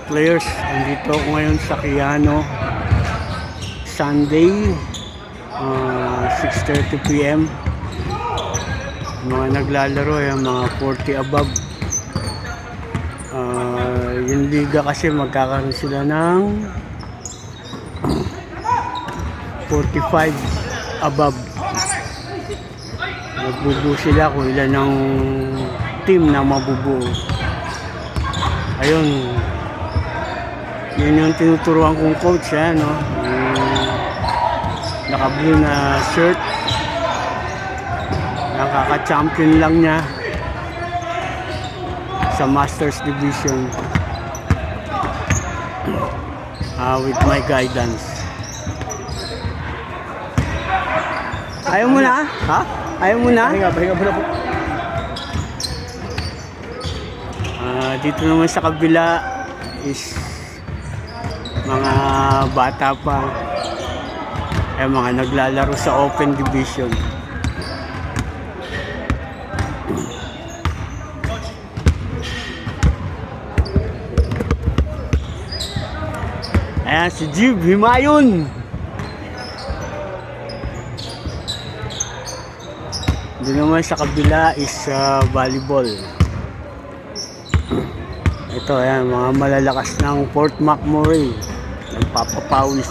players. Andito ako ngayon sa Quijano. Sunday, 6:30 PM. Mga naglalaro, yung mga 40 above. Yung liga kasi magkakaroon sila ng 45 above. Magbubuo sila kung ilan ng team na mabubuo. Ayun, yun yung tinuturuan kong coach, no? Naka-blue na shirt, nakaka-champion lang niya sa Masters Division, with my guidance. Ayaw mo na? Ha? Ayaw mo na? Pahinga muna po. Dito naman sa kabila is mga bata pa, mga naglalaro sa Open Division. Ayan si Jib Himayon. Doon naman sa kabila is volleyball. Ito, ayan, mga malalakas ng Fort McMurray. Nagpapapawis.